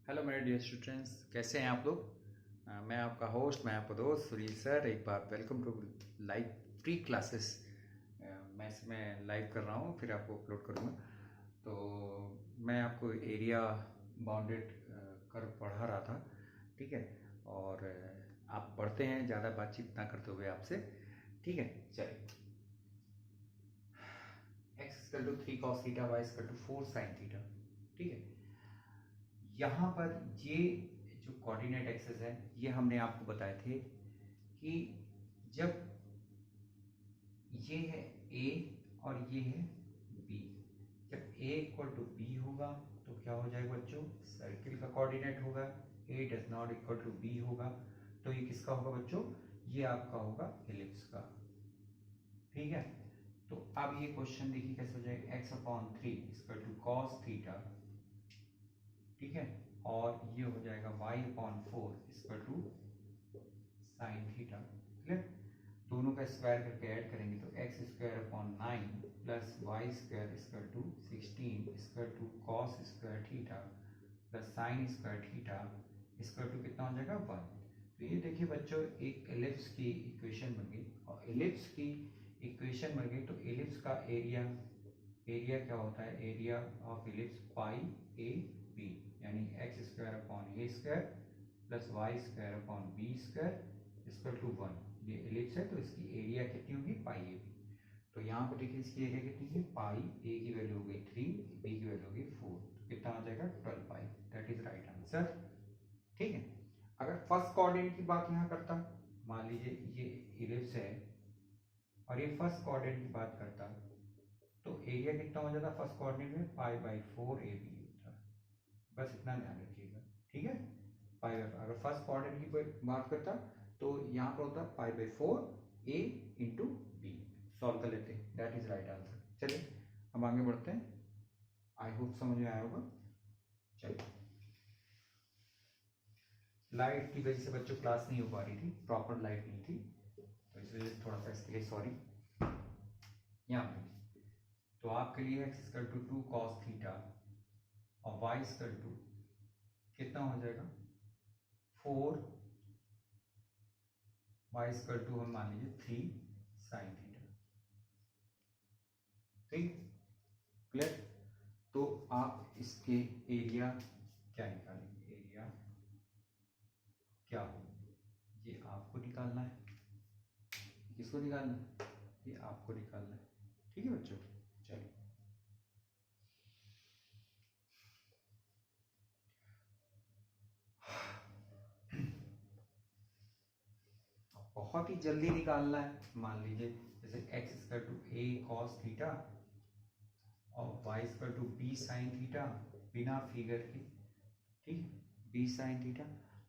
Hello मेरे dear students, कैसे हैं आप लोग। मैं आपका होस्ट, मैं आपका दोस्त सुनील सर। एक बार welcome to live free classes. मैं इसमें लाइव कर रहा हूँ, फिर आपको अपलोड करूँगा। तो मैं आपको एरिया बाउंडेड कर पढ़ा रहा था, ठीक है। और आप पढ़ते हैं, ज़्यादा बातचीत ना करते हुए आपसे, ठीक है। चलिए, x equal to 3 cos theta, y equal to 4 sin theta, ठीक है। यहाँ पर ये जो कोऑर्डिनेट एक्सेस है, ये हमने आपको बताए थे कि जब ये है a और ये है b, जब a इक्वल टू b होगा तो क्या हो जाएगा बच्चों, सर्किल का कोऑर्डिनेट होगा। a does not equal to b होगा तो ये किसका होगा बच्चों, ये आपका होगा एलिप्स का, ठीक है। तो अब ये क्वेश्चन देखिए कैसे हो जाएगा, x/3 equal to cos theta, ठीक है। और ये हो जाएगा y/4 equal to sine theta, clear. दोनों का स्क्वायर करके ऐड करेंगे तो x² 9 plus y² equal to 16 equal to cos square theta plus sine square theta equal to कितना हो जाएगा 1। तो ये देखिए बच्चों, एक एलिप्स की इक्वेशन बन गई। और एलिप्स की इक्वेशन बन गई तो एलिप्स का एरिया क्या होता है, area of ellipse pi A B, यानी x² plus y² equal to 1। ये एलिप्स है तो इसकी एरिया कितनी होगी, पाई ए बी। तो यहाँ पर देखिए इसकी एरिया कितनी है, पाई ए की वैल्यू हो गई 3, बी की वैल्यू हो गई 4, तो कितना आ जाएगा 12 पाई। दैट इज राइट आंसर, ठीक है। अगर फर्स्ट कोऑर्डिनेट की बात यहाँ करता, मान लीजिए ये एलिप्स है और ये फर्स्ट कोऑर्डिनेट की बात करता, तो एरिया कितना हो जाता फर्स्ट कोऑर्डिनेट में, पाई/4 ए बी होता। बस इतना ध्यान रखिएगा, ठीक है। पाई, अगर फर्स्ट कोऑर्डिनेट की बात करता तो यहाँ पर होता पाई/4 ए इंटू बी। सॉल्व कर लेते हैं, दैट इज राइट आंसर। चलिए हम आगे बढ़ते हैं, आई होप समझ में आया होगा। चलिए, लाइट की वजह से बच्चों क्लास नहीं हो पा रही थी, प्रॉपर लाइट नहीं थी, तो इस वजह से थोड़ा सा इसके लिए सॉरी। यहाँ पे तो आपके लिए x equal to 2 cos theta और y इक्वल टू कितना हो जाएगा 4, y इक्वल टू हम मान लीजिए 3 sin थीटा, ठीक, क्लियर। तो आप इसके एरिया क्या निकालेंगे, एरिया क्या हो, ये आपको निकालना है। किसको निकालना है, ये आपको निकालना है, ठीक है बच्चों। चलिए, बहुत ही जल्दी निकालना है। मान लीजिए जैसे x equal to a cos theta और y equal to b sin theta, बिना फिगर के, ठीक, b sin थीटा।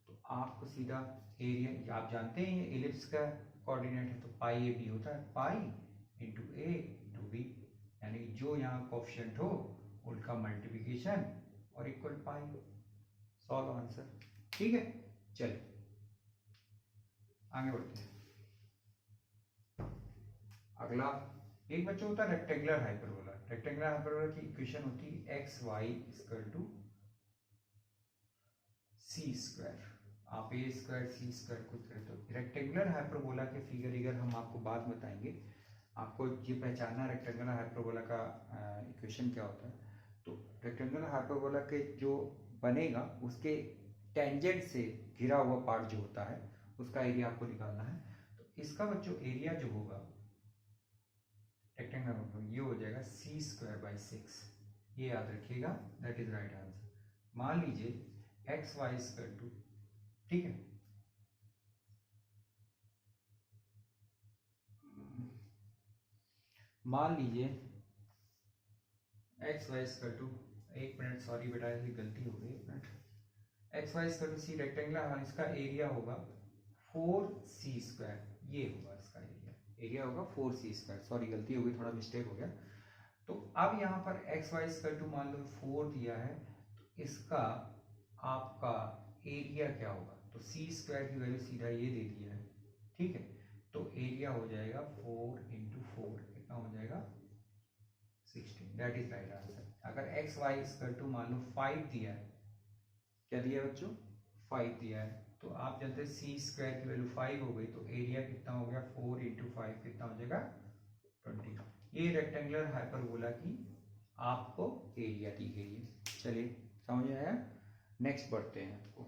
तो आपको सीधा एरिया, आप जानते हैं ये एलिप्स का कोऑर्डिनेट है तो पाई ए बी होता है, पाई इंटू ए इंटू बी, यानी जो यहाँ कोफिशिएंट हो उनका मल्टीप्लिकेशन और इक्वल पाई। सॉल्व आंसर, ठीक है। चलिए आगे बढ़ते हैं। अगला एक बच्चा होता है रेक्टेंगुलर हाइपरबोला। रेक्टेंगुलर हाइपरबोला की इक्वेशन होती है X Y equal to C square. आप ए स्क्वायर सी स्क्वायर कुछ करें तो रेक्टेंगुलर हाइपरबोला के फिगर इगर हम आपको बाद में बताएंगे। आपको ये पहचानना रेक्टेंगुलर हाइपरबोला का इक्वेशन क्या होता है। तो रेक्टेंगुलर हाइपरबोला के जो बनेगा उसके टेंजेंट से घिरा हुआ पार्ट जो होता है उसका एरिया आपको निकालना है। तो इसका बच्चों एरिया जो होगा रेक्टेंगुलर हाइपरबोला, ये हो जाएगा c²/6, ये याद रखिएगा, दैट इज राइट आंसर। मान लीजिए एक्स वाई इक्वल टू, ठीक है, मान लीजिए एक्स वाई इक्वल टू, एक मिनट सॉरी बेटा ये गलती हो गई, एक minute. X Y equal to C rectangular, इसका एरिया होगा 4c², ये होगा इसका एरिया, एरिया होगा 4c², सॉरी गलती हो गई, थोड़ा मिस्टेक हो गया। तो अब यहाँ पर एक्स वाई इक्वल टू मान लो 4 दिया है, तो इसका आपका एरिया क्या होगा, तो c² की वैल्यू सीधा ये दे दिया है, ठीक है। तो एरिया हो जाएगा 4 इंटू 4, कितना हो जाएगा 16, दैट इज राइट आंसर। अगर एक्स वाई इक्वल टू मान लो 5 दिया है, क्या दिया है बच्चों, 5 दिया है। तो आप जानते हैं सी स्क्वायर की वैल्यू 5 हो गई, तो एरिया कितना हो गया, 4 इंटू 5 कितना हो जाएगा, 20। ये रेक्टेंगुलर हाइपरबोला की आपको एरिया दी गई है। चलिए समझ में आया। नेक्स्ट बढ़ते हैं, आपको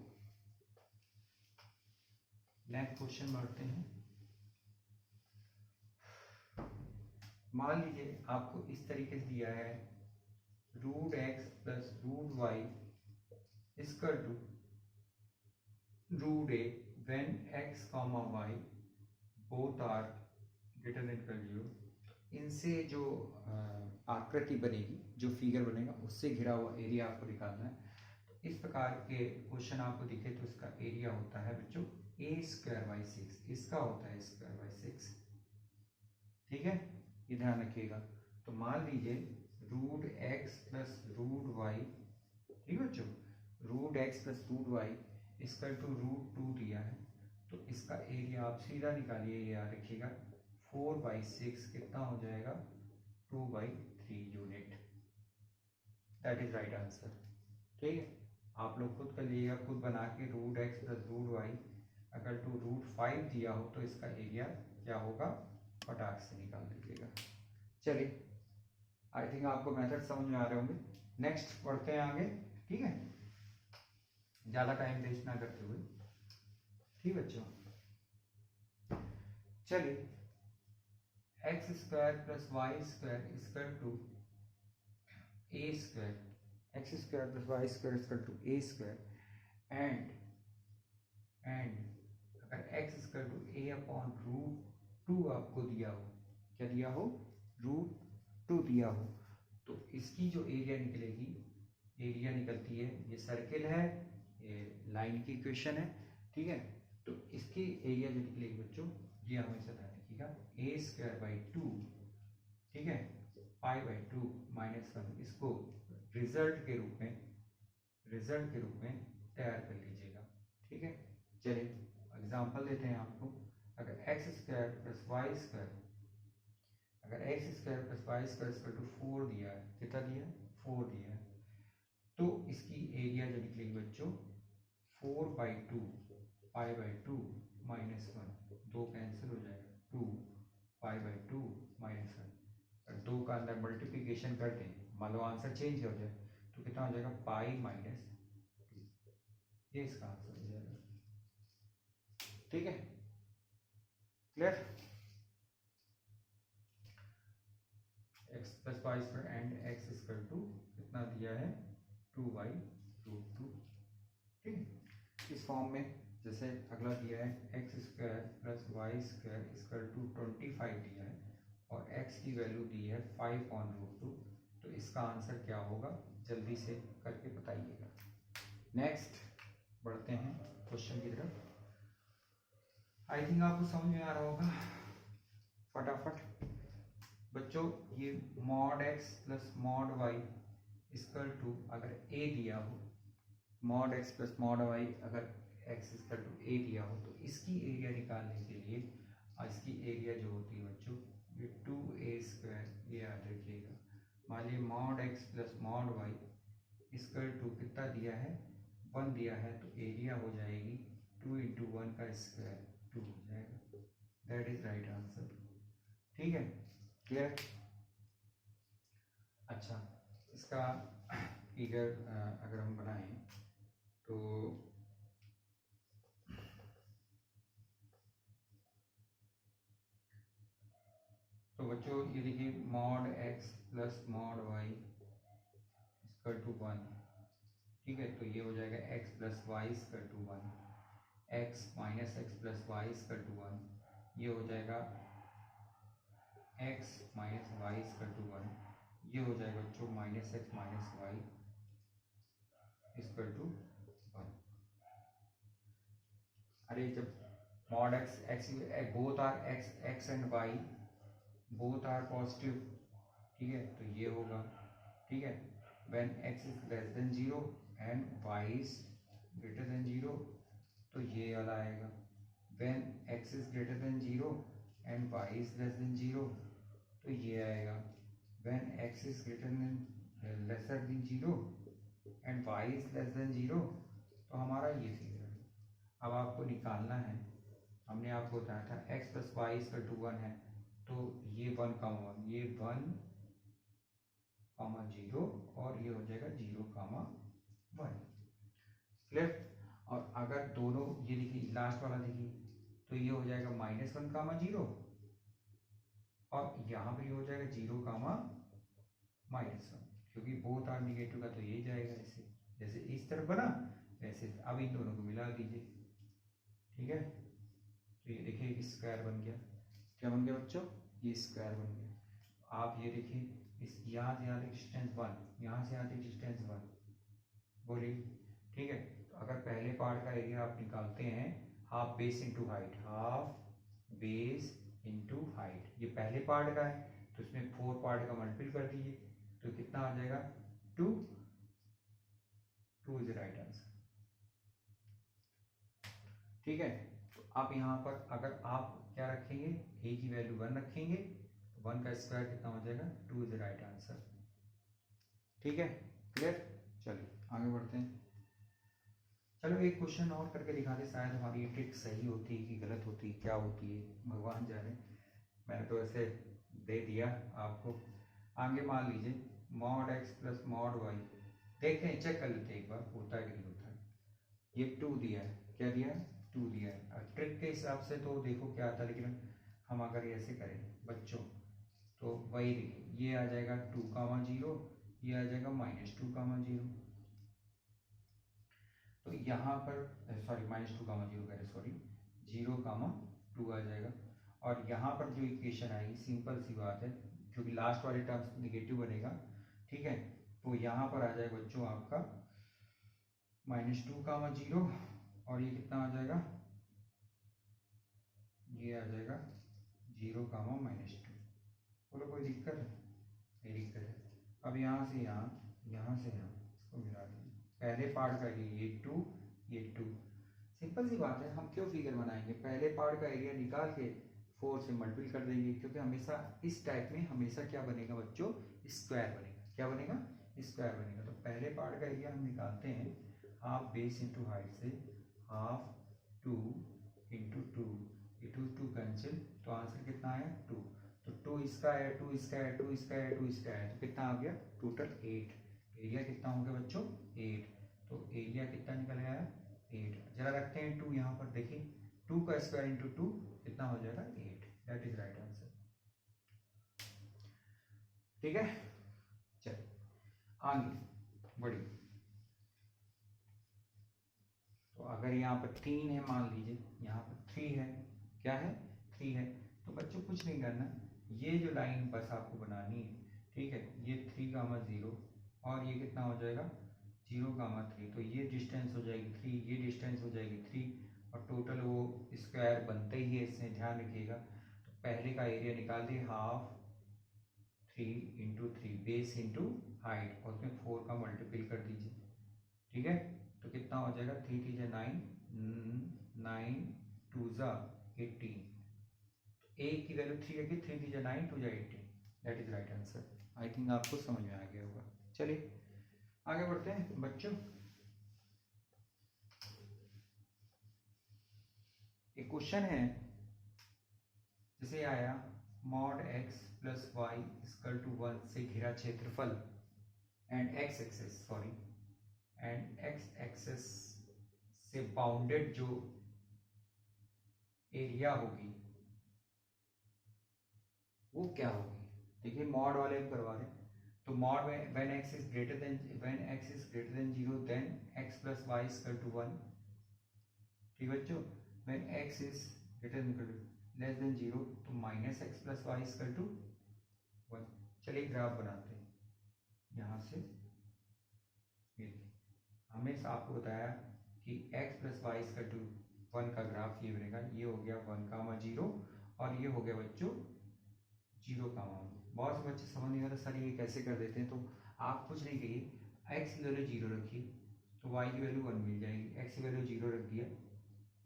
नेक्स्ट क्वेश्चन बढ़ते हैं। मान लीजिए आपको इस तरीके से दिया है root x plus root y equal to root a when x comma y both are greater than equal zero. इनसे जो आकृति बनेगी, जो फिगर बनेगा, उससे घिरा हुआ एरिया आपको निकालना है। तो इस प्रकार के क्वेश्चन आपको दिखे तो इसका एरिया होता है बच्चों ए स्क्वायर बाई 6, इसका होता है स्क्वायर बाई 6। ठीक है, ये ध्यान रखिएगा। तो मान लीजिए root x plus root y, ठीक है बच्चों, root x plus root y इसका टू रूट 2 दिया है। तो इसका एरिया आप सीधा निकालिए, याद रखिएगा 4/6 कितना हो जाएगा, 2/3 unit. That is right answer. ठीक है, आप लोग खुद कर लीजिएगा, खुद बना के root x plus root y अगर टू रूट 5 दिया हो तो इसका एरिया क्या होगा, फटाक से निकाल दीजिएगा। चलिए, आई थिंक आपको मेथड समझ में आ रहे होंगे। नेक्स्ट बढ़ते हैं आगे। ठीक है, ज़्यादा टाइम वेस्ट ना करते हुए। ठीक बच्चों, चलिए x square plus y square equal to a square, x square plus y square equal to a square and अगर x equal to a upon root 2 आपको दिया हो, क्या दिया हो, रूट 2 दिया हो, तो इसकी जो एरिया निकलेगी, एरिया निकलती है, ये सर्किल है, ये लाइन की इक्वेशन है। ठीक है, तो इसकी एरिया जो निकलेगी बच्चों, ये हमेशा ध्यान रखिएगा, ए स्क्वायर बाई 2, ठीक है, पाई/2 -1, इसको रिजल्ट के रूप में तैयार कर लीजिएगा। ठीक है, चलिए एग्जांपल देते हैं आपको। अगर x square plus y square, अगर x square plus y square equal to 4 दिया है, कितना दिया है, 4 दिया है, तो इसकी एरिया जो निकलेगी बच्चों 4/2 पाई/2 -1, 2 कैंसिल हो जाएगा, 2 पाई/2 -1। अगर 2 का अंदर मल्टीप्लिकेशन कर दें, मान लो आंसर चेंज हो जाए, तो कितना हो जाएगा, पाई-2। ये इसका आंसर हो जाएगा। ठीक है, clear. X plus y square and x equal to कितना दिया है, 2/√2। ठीक है, इस फॉर्म में जैसे अगला दिया है x square plus y square equal to 25 दिया है और एक्स की वैल्यू दी है 5/√2, तो इसका आंसर क्या होगा, जल्दी से करके बताइएगा। नेक्स्ट बढ़ते हैं क्वेश्चन की तरफ। आई थिंक आपको समझ में आ रहा होगा, फटाफट बच्चों। ये mod x plus mod y equal to, अगर ए दिया हो, mod x plus mod y अगर एक्स इक्वल टू ए दिया हो, तो इसकी एरिया निकालने के लिए इसकी एरिया जो होती है बच्चों, ये 2a², ये याद रखिएगा। मान लीजिए mod x plus mod y equal to कितना दिया है, 1 दिया है, तो एरिया हो जाएगी 2 × 1 का स्क्वायर, 2 हो जाएगा। That is right answer. ठीक है, क्लियर। अच्छा, इसका फिगर अगर हम बनाएं तो बच्चों ये देखिए mod x plus mod y equal to 1। ठीक है, तो ये हो जाएगा x plus y equal to 1, x minus x plus y equal to 1, ये हो जाएगा x minus y equal to 1, ये हो जाएगा बच्चों minus x minus y equal to 1। अरे जब mod x x both are x and y both are positive, ठीक है, तो ये होगा। ठीक है, when x is less than 0 and y is greater than 0, तो ये वाला आएगा। When x is greater than 0 and y is less than 0, तो ये आएगा। When x is greater than lesser than 0 and y is less than 0, तो हमारा ये फिगर है। अब आपको निकालना है, हमने आपको बताया था x plus y equal to 1 है, तो ये 1 कामा 1, ये 1 कामा 0 और ये हो जाएगा 0 कामा 1। क्लियर। और अगर दोनों ये देखिए लास्ट वाला देखिए, तो ये हो जाएगा -1 कामा 0 और यहाँ पर ये हो जाएगा 0 कामा -1, क्योंकि बोथ आर निगेटिव का तो ये जाएगा ऐसे, जैसे इस तरफ बना वैसे। अब इन दोनों को मिला दीजिए, ठीक है। तो ये देखिए एक स्क्वायर बन गया। क्या बन गया बच्चों? ये स्क्वायर बन गया। आप ये देखिए इस यहाँ से यहाँ तक डिस्टेंस 1, यहाँ से यहाँ तक डिस्टेंस 1, बोलिए, ठीक है। तो अगर पहले पार्ट का एरिया आप निकालते हैं half base into height, half base into height, ये पहले पार्ट का है, तो इसमें 4 पार्ट का मल्टीपल कर दीजिए, तो कितना आ जाएगा 2 इज राइट आंसर, ठीक है। तो आप यहाँ पर अगर आप क्या रखेंगे, a की वैल्यू 1 रखेंगे, तो 1 का स्क्वायर कितना हो जाएगा 2 इज राइट आंसर, ठीक है। क्लियर। चलिए आगे बढ़ते हैं। चलो एक क्वेश्चन और करके दिखाते, शायद हमारी ये ट्रिक सही होती है कि गलत होती है, क्या होती है भगवान जाने। मैंने तो ऐसे दे दिया आपको। आगे मान लीजिए mod x plus mod y, देखते हैं, चेक कर लेते हैं एक बार होता है कि नहीं होता है। ये 2 दिया है, क्या दिया है 2 दिया है। और ट्रिक के हिसाब से तो देखो क्या आता है, लेकिन हम अगर ऐसे करें बच्चों तो वही देखिए, ये आ जाएगा 2 कामा 0, ये आ जाएगा -2 कामा 0। तो यहाँ पर सॉरी -2 कामा 0 कह रहे, सॉरी 0 कामा 2 आ जाएगा। और यहाँ पर जो इक्वेशन आएगी सिंपल सी बात है, क्योंकि लास्ट वाले टर्म्स निगेटिव बनेगा, ठीक है। तो यहाँ पर आ जाएगा बच्चों आपका -2 कामा 0 और ये कितना आ जाएगा, ये आ जाएगा 0 कामा -2। बोलो कोई दिक्कत है? नहीं दिक्कत है। अब यहाँ से यहाँ, यहाँ से यहाँ इसको मिला दीजिए, पहले पार्ट का ये 2, ये 2। सिंपल सी बात है, हम क्यों फिगर बनाएंगे, पहले पार्ट का एरिया निकाल के 4 से मल्टीपल कर देंगे, क्योंकि हमेशा इस टाइप में हमेशा क्या बनेगा बच्चों, स्क्वायर बनेगा। क्या बनेगा? स्क्वायर बनेगा। तो पहले पार्ट का एरिया हम निकालते हैं हाफ बेस इंटू हाइट से, हाफ 2 इंटू 2, ये 2 कैंसिल, तो आंसर कितना आया 2। तो 2 इसका है, 2 इसका है, 2 इसका है, 2 इसका है, तो कितना आ गया टोटल 8। एरिया कितना हो गया बच्चों 8। तो एरिया कितना निकल आया 8। जरा रखते हैं 2 यहाँ पर, देखिए 2 का स्क्वायर इंटू 2 कितना हो जाएगा 8, दैट इज राइट आंसर, ठीक है। चलिए आगे बढ़िए। तो अगर यहाँ पर 3 है, मान लीजिए यहाँ पर 3 है, क्या है 3 है, तो बच्चों कुछ नहीं करना, ये जो लाइन बस आपको बनानी है, ठीक है। ये 3 कामा 0 और ये कितना हो जाएगा 0 कामा 3, तो ये डिस्टेंस हो जाएगी 3, ये डिस्टेंस हो जाएगी 3 और टोटल वो स्क्वायर बनते ही है, इसमें ध्यान रखिएगा। तो पहले का एरिया निकाल दिए, half 3 into 3 base into height, और उसमें 4 का मल्टीपल कर दीजिए, ठीक है। तो कितना हो जाएगा 3 3 जा 9, 9 2 जा 18, a की वैल्यू 3 रखिए, 3 3 जा 9, 2 जा 18, that is right answer. I think आपको समझ में आ गया होगा। चलिए आगे बढ़ते हैं बच्चों। एक क्वेश्चन है, जैसे आया mod x plus y equal to 1 से घिरा क्षेत्रफल and x axis sorry and x axis से बाउंडेड जो एरिया होगी वो क्या होगी। देखिए मॉड वाले हम करवा रहे हैं, तो मॉड में when x is greater than 0 then x plus y equal to 1, ठीक बच्चों। When x is greater than less than 0 तो minus x plus y equal to 1। चलिए ग्राफ बनाते हैं यहाँ से, हमें आपको बताया कि x plus y equal to 1 का ग्राफ ये बनेगा, ये हो गया 1 कामा 0 और ये हो गया बच्चों 0 कामा 1। बहुत से बच्चे समझ नहीं आता सर ये कैसे कर देते हैं, तो आप कुछ नहीं कहिए, x की वैल्यू 0 रखिए तो y की वैल्यू 1 मिल जाएगी, x की वैल्यू 0 रख दिया,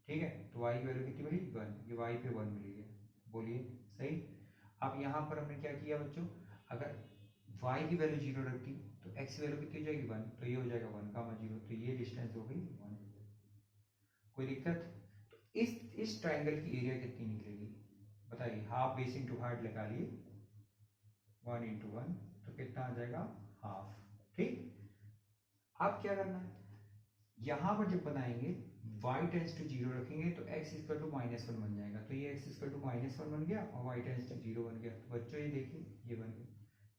ठीक है, तो y की वैल्यू कितनी मिली 1, ये y पे 1 मिली है, बोलिए सही। अब यहाँ पर हमने क्या किया बच्चों, अगर y की वैल्यू 0 रख दी तो x की वैल्यू कितनी हो जाएगी 1, तो ये हो जाएगा 1, 0, तो ये डिस्टेंस हो गई 1। कोई दिक्कत? तो इस ट्रायंगल की एरिया कितनी निकलेगी बताइए, हाफ बेस इंटू हाइट लगा लिए 1 इंटू 1, तो कितना आ जाएगा हाफ। ठीक, अब क्या करना है, यहां पर जब बनाएंगे y टेंस टू 0 रखेंगे तो x इक्वल टू -1 बन जाएगा, तो ये x इक्वल टू -1 बन गया और y टेंस टू 0 बन गया। तो बच्चों ये देखिए ये बन गया,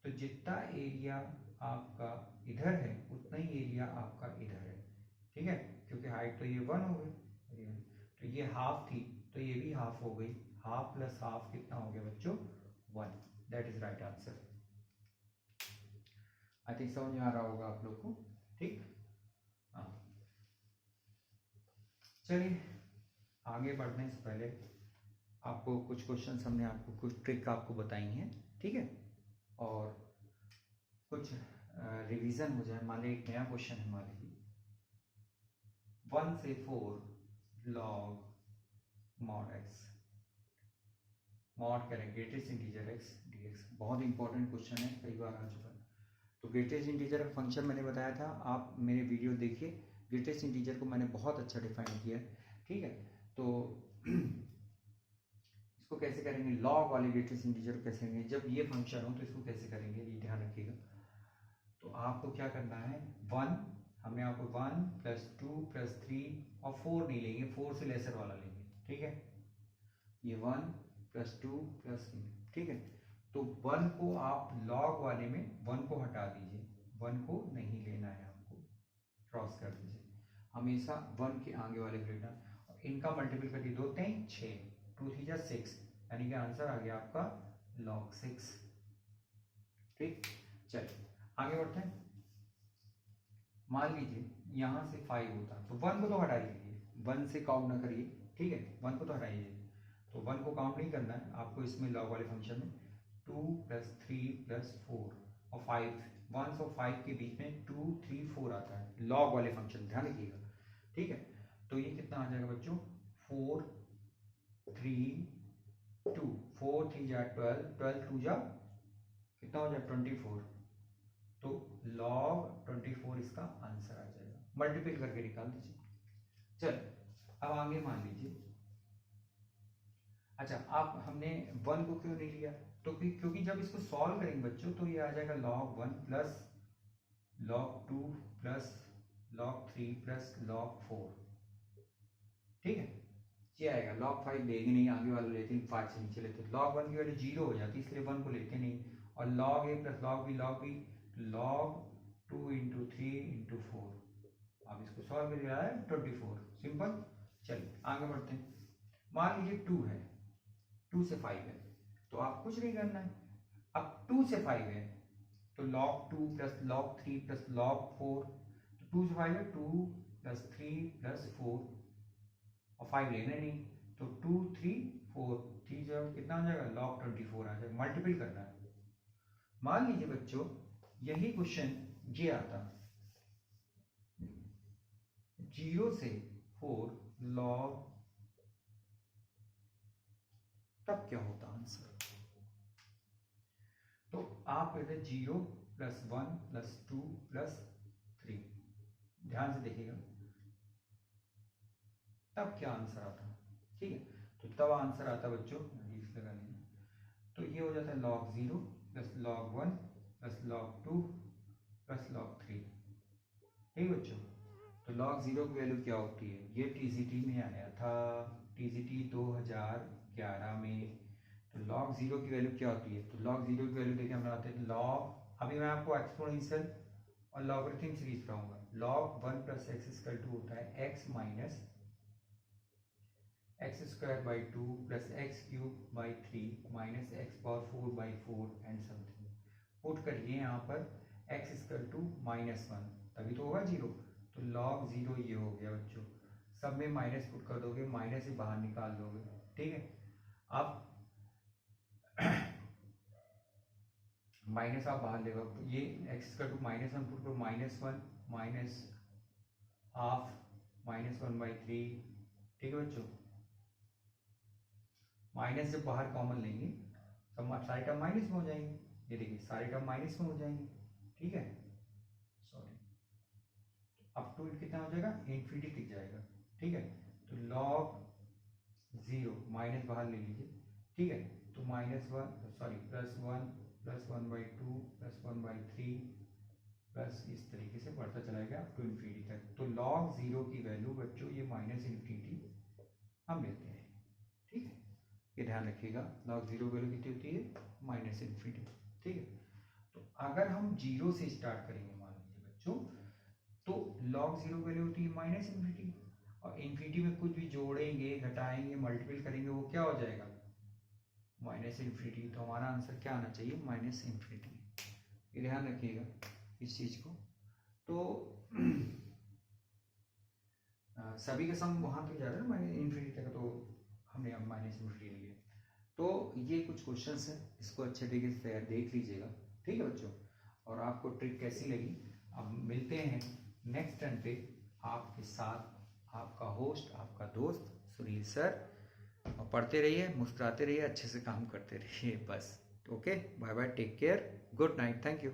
तो जितना एरिया आपका इधर है उतना ही एरिया आपका इधर है। ठीक है, क्योंकि हाइट तो ये 1 हो गई, तो ये हाफ थी तो ये भी हाफ हो गई, हाफ प्लस हाफ कितना हो गया बच्चों 1। That is right answer. I think समझ में आ रहा होगा आप लोग को। ठीक, हाँ चलिए आगे बढ़ने से पहले आपको कुछ क्वेश्चंस हमने आपको कुछ ट्रिक आपको बताई हैं। ठीक है, और कुछ रिवीजन हो जाए। मान लीजिए एक नया क्वेश्चन है, मान लीजिए 1 से 4 log mod x, मॉड करें ग्रेटेस्ट इंटीजर x dx। बहुत इंपॉर्टेंट क्वेश्चन है, कई बार आ चुका है। तो ग्रेटेस्ट इंटीजर का फंक्शन मैंने बताया था, आप मेरे वीडियो देखिए, ग्रेटेस्ट इंटीजर को मैंने बहुत अच्छा डिफाइन किया है। ठीक है, तो इसको कैसे करेंगे, लॉग वाले ग्रेटेस्ट इंटीजर को कैसे करेंगे, जब ये फंक्शन हो तो इसको कैसे करेंगे, ये ध्यान रखिएगा। तो आपको क्या करना है, 1 हमने आपको 1 + 2 + 3 और 4 नहीं लेंगे, 4 से लेसर वाला लेंगे। ठीक है, ये 1 + 2 + 3। ठीक है, तो 1 को आप लॉग वाले में 1 को हटा दीजिए, 1 को नहीं लेना है आपको, क्रॉस कर दीजिए, हमेशा 1 के आगे वाले को लेना। और इनका मल्टीपल कर दिए, 2 3 6, 2 3 जा 6, यानी कि आंसर आ गया आपका log 6। ठीक, चलिए आगे बढ़ते हैं। मान लीजिए यहां से 5 होता, तो 1 को तो हटा लीजिए, 1 से काउंट ना करिए। ठीक है, 1 को तो हटाइए, तो 1 को काउंट नहीं करना है आपको इसमें लॉग वाले फंक्शन में। 2 + 3 + 4 और 5, 1 और 5 के बीच में 2 3 4 आता है लॉग वाले फंक्शन, ध्यान रखिएगा। ठीक है, तो ये कितना आ जाएगा बच्चों, 4 3 2, 4 3 जा 12, 12 2 जा कितना हो जाए 24, तो log 24 इसका आंसर आ जाएगा। मल्टीपल करके निकाल दीजिए। चल अब आगे मान लीजिए, अच्छा आप हमने 1 को क्यों नहीं लिया, तो क्योंकि जब इसको सॉल्व करेंगे बच्चों तो ये आ जाएगा log 1 + log 2 + log 3 + log 4। ठीक है, ये आएगा। log 5 लेंगे नहीं, आगे वाले लेते हैं, 5 से नीचे लेते हैं। log 1 की वैल्यू 0 हो जाती है, इसलिए 1 को लेते नहीं। और log a + log b log 2 × 3 × 4। अब इसको सॉल्व कर दिया है 24, सिंपल। चलिए आगे बढ़ते हैं। मान लीजिए 2 है, 2 से 5 है, तो आप कुछ नहीं करना है। अब 2 से 5 है तो log 2 + log 3 + log 4, तो 2 से 5 है 2 + 3 + 4 और 5 लेना नहीं, तो 2 3 4, 3 जब कितना आ जाएगा log 24 आ जाएगा। मल्टीपल करना है। मान लीजिए बच्चों यही क्वेश्चन ये आता 0 से 4 log, तब क्या होता आंसर। तो आप कहते 0 + 1 + 2 + 3, ध्यान से देखिएगा तब क्या आंसर आता। ठीक है, तो तब आंसर आता बच्चों, लगा लीजिए, तो ये हो जाता है log 0 + log 1 + log 2 + log 3। ठीक है बच्चों, तो log 0 की वैल्यू क्या होती है, ये टीजीटी में आया था, टीजीटी 2011 में। तो log 0 की वैल्यू क्या होती है, तो log 0 की वैल्यू देखिए हम बनाते हैं log, अभी मैं आपको एक्सपोनेंशियल और लॉगरिथम सीरीज पढ़ाऊंगा। log 1 + x² होता है x - x²/2 + x³/3 - x⁴/4 and something. Put करिए यहाँ पर x = -1, तभी तो होगा 0। तो log 0 ये हो गया बच्चों, सब में माइनस पुट कर दोगे, माइनस से बाहर निकाल दोगे। ठीक है, अब माइनस आप बाहर लेगा, ये x = -1 पुट करो, -1 -½ -1/3। ठीक है बच्चों, माइनस जब बाहर कॉमन लेंगे सब सारे टर्म माइनस में हो जाएंगे, ये देखिए सारे टर्म माइनस में हो जाएंगे। ठीक है, अप टू कितना हो जाएगा, इन्फिनिटी तक जाएगा, ठीक है। तो log 0 माइनस बाहर ले लीजिए, ठीक है। तो +1/2 +1/3 प्लस इस तरीके से बढ़ता चला गया अप टू इन्फिनिटी तक। तो log 0 की वैल्यू बच्चों ये -इन्फिनिटी हम लेते हैं, ठीक है। ये ध्यान रखिएगा, log 0 वैल्यू कितनी होती है, -इन्फिनिटी, ठीक है। तो अगर हम 0 से स्टार्ट करेंगे मान लीजिए बच्चों, तो log 0 वैल्यू होती है -इन्फिनिटी, और इन्फिनिटी में कुछ भी जोड़ेंगे, घटाएंगे, मल्टीपल करेंगे, वो क्या हो जाएगा, -इन्फिनिटी। तो हमारा आंसर क्या आना चाहिए, -इन्फिनिटी। ये ध्यान रखिएगा इस चीज़ को। तो सभी का सम वहाँ तक जा रहा है -इन्फिनिटी तक, तो हमने अब -इन्फिनिटी लिए। तो ये कुछ क्वेश्चंस हैं, इसको अच्छे तरीके से देख लीजिएगा, ठीक है बच्चों। और आपको ट्रिक कैसी लगी, अब मिलते हैं नेक्स्ट टर्न पे आपके साथ, आपका होस्ट, आपका दोस्त सुनील सर। और पढ़ते रहिए, मुस्कुराते रहिए, अच्छे से काम करते रहिए बस। Okay, bye bye, take care, good night, thank you.